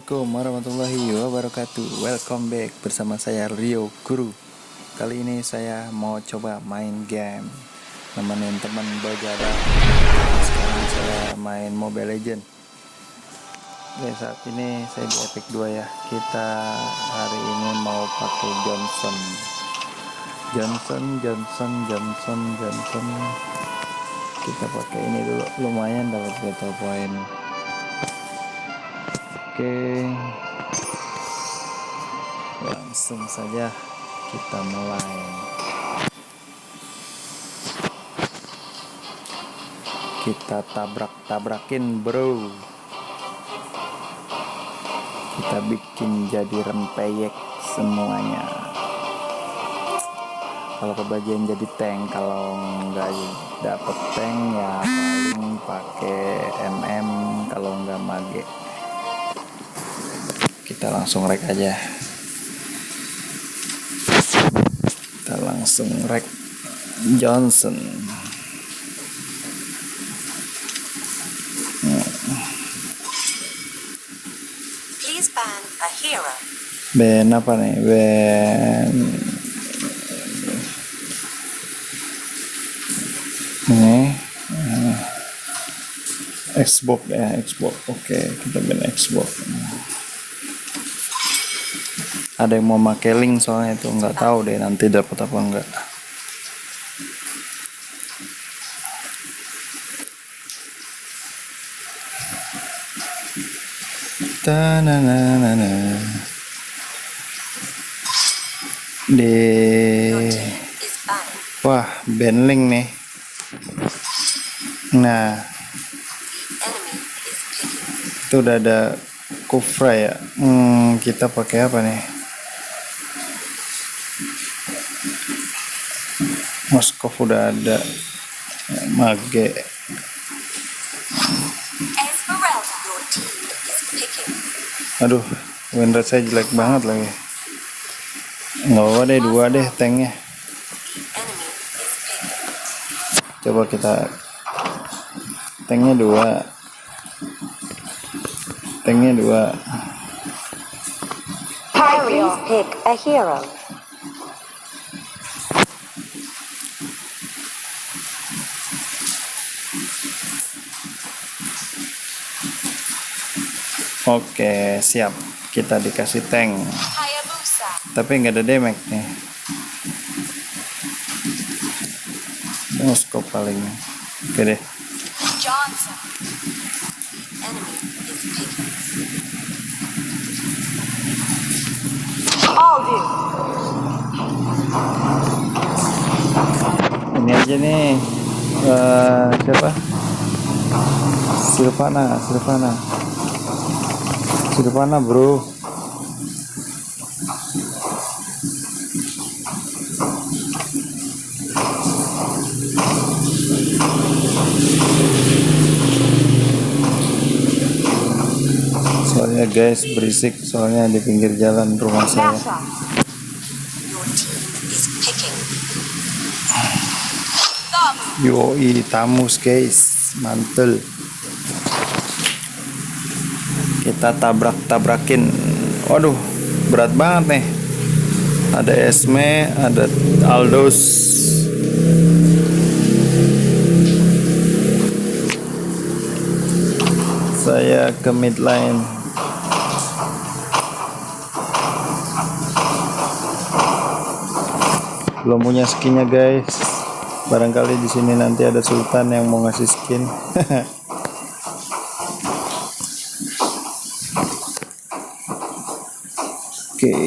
Assalamualaikum warahmatullahi wabarakatuh. Welcome back bersama saya RiouKuru. Kali ini saya mau coba main game, nemenin teman BADAK. Sekarang saya main Mobile Legend. Oke, saat ini saya di Epic 2 ya. Kita hari ini mau pakai Johnson. Kita pakai ini dulu, lumayan dapat battle point. Oke, langsung saja kita mulai. Kita tabrak-tabrakin bro. Kita bikin jadi rempeyek semuanya. Kalau kebagian jadi tank, kalau nggak dapet tank ya paling pakai MM, kalau nggak mage. Kita langsung rek aja. Kita langsung rek Johnson. Please ban a hero. Ben apa nih? Ben ini Xbox ya, Xbox. Oke, kita ben Xbox. Ada yang mau pakai link soalnya itu nggak tahu deh nanti dapat apa enggak. Wah, band link nih. Nah, itu udah ada kufra ya. Kita pakai apa nih? Moskov udah ada, mage. Aduh, win rate saya jelek banget lagi. Nggak apa deh, 2 deh tanknya. Coba kita tanknya 2. Please pick a hero. Oke, siap. Kita dikasih tank. Tapi nggak ada damage nih. Moskop paling. Oke deh. Johnson. Enemy is picking. All do. Ini aja nih. Siapa? Silvana bro. Soalnya guys berisik, soalnya di pinggir jalan rumah saya. Yoi, tamus guys, mantul. Kita tabrakin. Waduh, berat banget nih. Ada Esme, ada Aldos. Saya ke midline. Belum punya skinnya guys. Barangkali di sini nanti ada Sultan yang mau ngasih skin. Oke.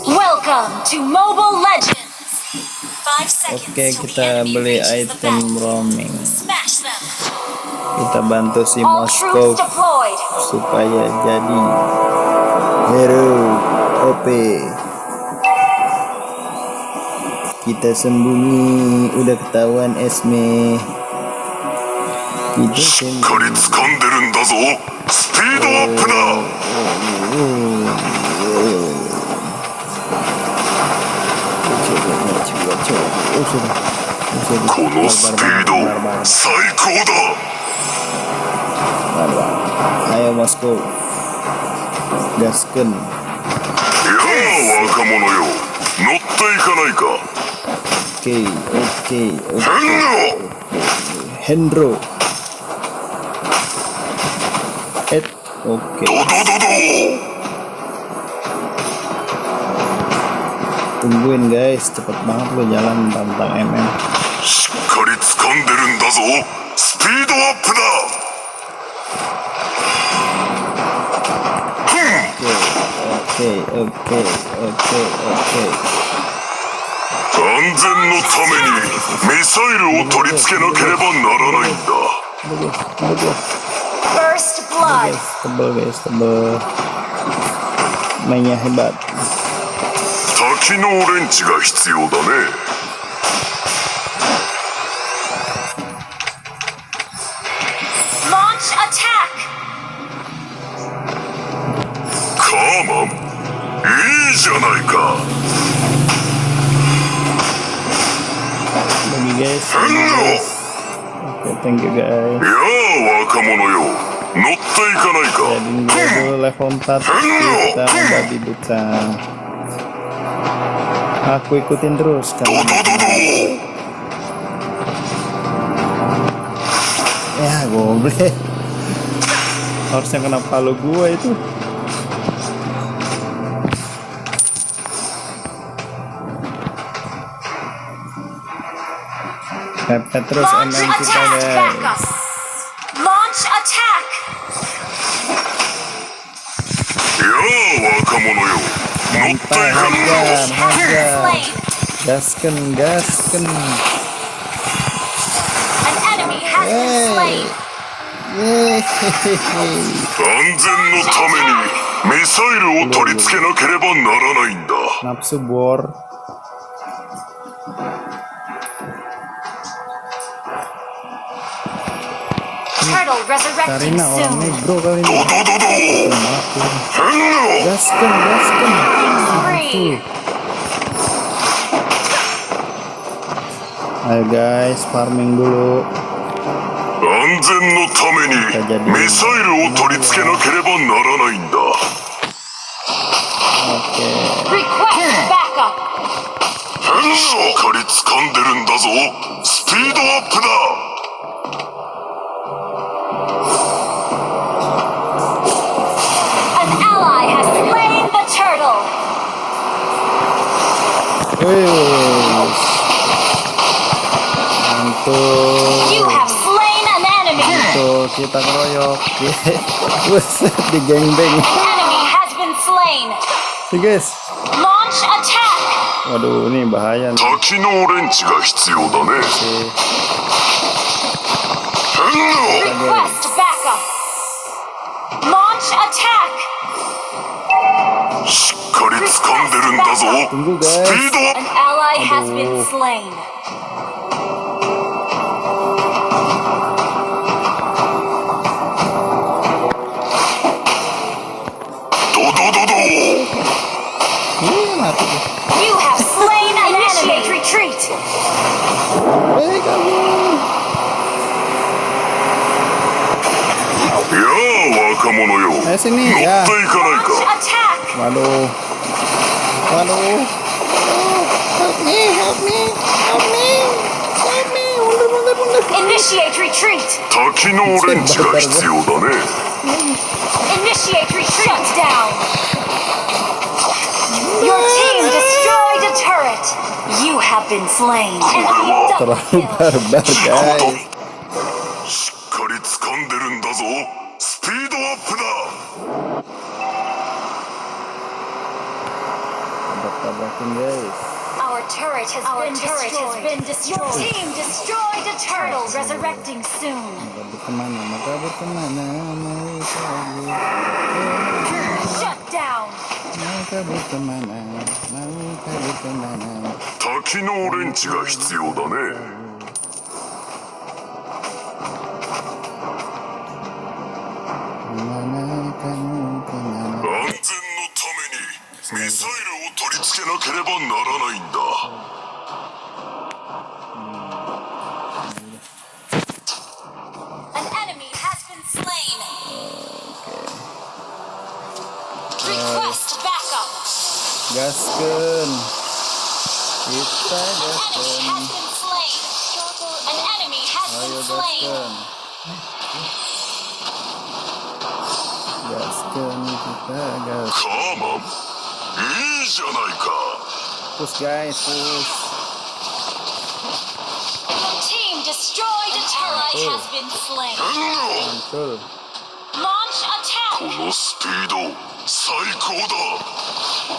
Welcome to Mobile Legends. 5 seconds. Oke, kita beli item roaming. Kita bantu si Moskow supaya jadi hero OP. Kita sembunyi, udah ketahuan Esme. Kita sembunyi. Barbar. Ayo Moskow, gaskeun. Oke. Hendro. Oke. Tungguin guys, cepet banget lo jalan tentang MM. Oke. 安全のためにミサイルを取り付けなければならないんだ。 First blood. Tebel. Mainnya hebat. 多機能レンチが必要だね。 Launch attack. カーマン、いいじゃないか。 Guys. Oke, thank you guys. やあ若者よ、乗っていかないか。 Jadi dulu level 4 kita udah di duta. Aku ikutin terus kan. Ya goblok. Harusnya kena palu gua itu. Pepet terus Launch MM kita attack. guys. Backup. Launch attack. やあ若者よ、乗っていかないか。 Gasken. An enemy has been slain. 安全のためにミサイルを取り付けなければならないんだ。 Nafsu bor. Turtle resurrecting Karina orangnya soon. bro kali ini. Gasken. Free. Ayo guys, farming dulu. 安全のためにミサイルを取り付けなければならないんだ。 Oke. Request backup. しっかり掴んでるんだぞ。スピードアップだ。 An ally has slain the turtle. You Mantul. have slain an enemy. Tuh, kita ngeroyok. Buset, di gangbang. An enemy has been slain. Sih guys. Launch attack. Waduh, ini bahaya nih. 多機能レンチが必要だね。 Sih. Request backup. Launch attack. しっかり掴んでるんだぞ。 Tunggu ス guys. ピードアップ。 An ally has been slain. Mati. You have slain an enemy. Initiate retreat. Kamu. やあ若者よ、乗ってい Sini か ya. ない Launch か。 attack. Waduh. Help me. Initiate retreat. 多機能レンチが必要だね。 Initiate retreat. Shut down. Your team destroyed a turret. You have been slain. Enemy double Terlalu kill. barbar guys. しっかり掴んでるんだぞ。スピードアップだ。 Tabrak-tabrakin guys. Our turret has been destroyed. Your team destroyed a turtle. Resurrecting soon. Kabur kemana? Mau kabur kemana? Mau kabur. Shut down. Mau kabur kemana? Mau kabur kemana? 多機能レンチが必要だね。 Kemana kamu kemana? 安全のためにミサイルを取り付けなければならないんだ。Request backup. Gaskeun. Kita Enemy gaskeun. has been slain. An enemy has Ayo been slain. gaskeun. Gaskeun kita gas. カーマンいいじゃないか Push guys, push. Your team destroyed a turret has been slain. Mantul. Launch こ attack. のスピード最高だ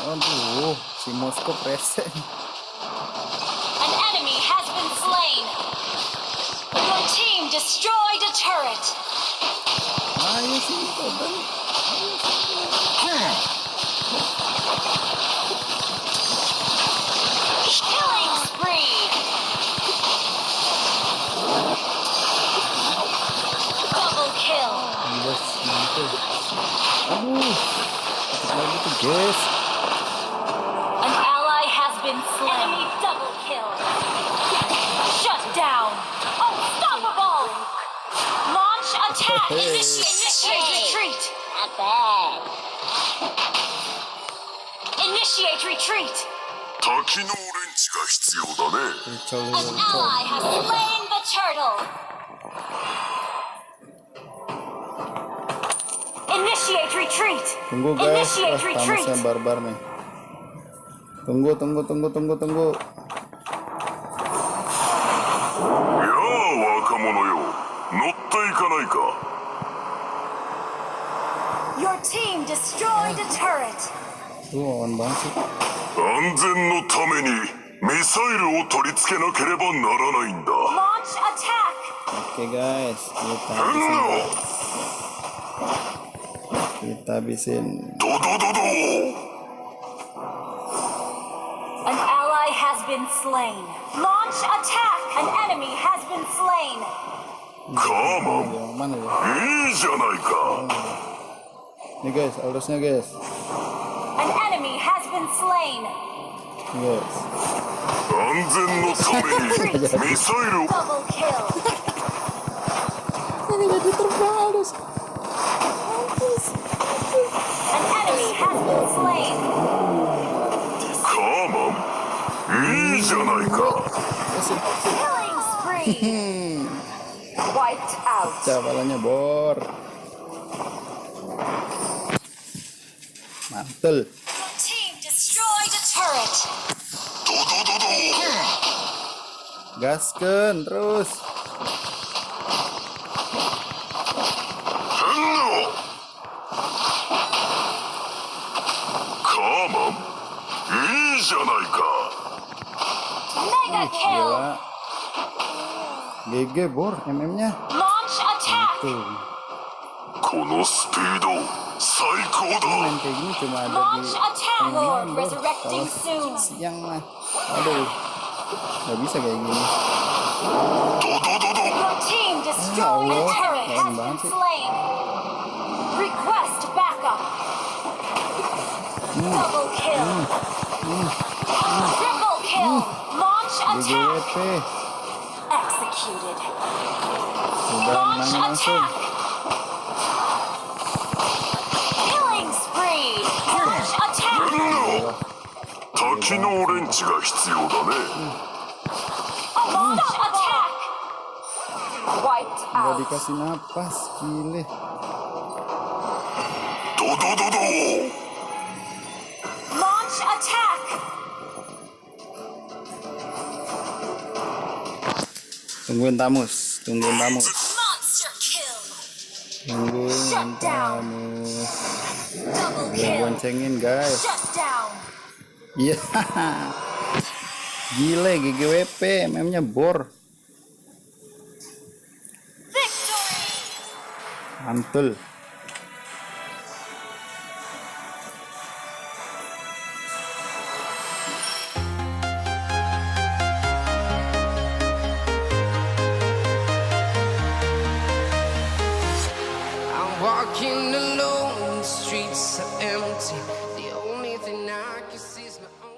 Aduh, si Moskow present. An enemy has been slain. Your team destroyed a turret. Ayo sih, korban. Killing spree. Double kill. Guys, mantul. Aduh, cepat lagi tuh guys. An ally has been slain. Enemy double kill. Shut down. Unstoppable. Launch attack. Initiate retreat. Not bad. Initiate retreat. 滝のオレンジが必要だね Ricol, An ricol. ally has slain the turtle. Initiate retreat. Tunggu guys, Initiate wah, retreat. tamasnya barbar nih. Tunggu. やあ若者よ乗っていかないか Your team destroyed a turret. Tuh, awan banget sih. 安全のためにミサイルを取り付けなければならないんだ Launch attack. Oke guys, kita 変 habisin. な Kita habisin. ドドドド An ally has been slain. Launch attack. An enemy has been slain. カーマン Yang mana ya? いいじゃないか Nih guys, alusnya guys. An enemy has been slain. Nih guys. 安全のためにミサイルを Double kill. Ini jadi terbang halus. An enemy has been slain. カーマンいいじゃないか Killing spree. Wiped out. Cabalannya bor. Mantul. Your team destroyed a turret. ドドドド Gaskeun terus. 変なカーマンいいじゃないか Mega kill. Gila. GG bor MM-nya. Launch attack. Tuh. このスピード最高だ Main kayak gini cuma ada di Launch attack. tengah Lord malam, Bor. resurrecting Kalau soon. siang mah. Aduh. Gak bisa kayak gini. ドドドド Your team destroyed a Allah, turret has keren been banget sih. slain. Request backup. Double kill. Triple kill. Launch attack. GGWP. Executed. Udah Launch menang langsung. attack. Killing spree. Launch attack. 滝のオレンジが必要だね Launch attack. Wiped Gak out. dikasih napas. Gile. ドドドド Launch attack. Tungguin tamus. Monster kill. Tungguin tamus. Double Gue kill. boncengin guys. Shut down. Iya. Gile GGWP. MM-nya bor. Victory. Mantul. I'm walking alone, the streets are empty. The only thing I can see is my own.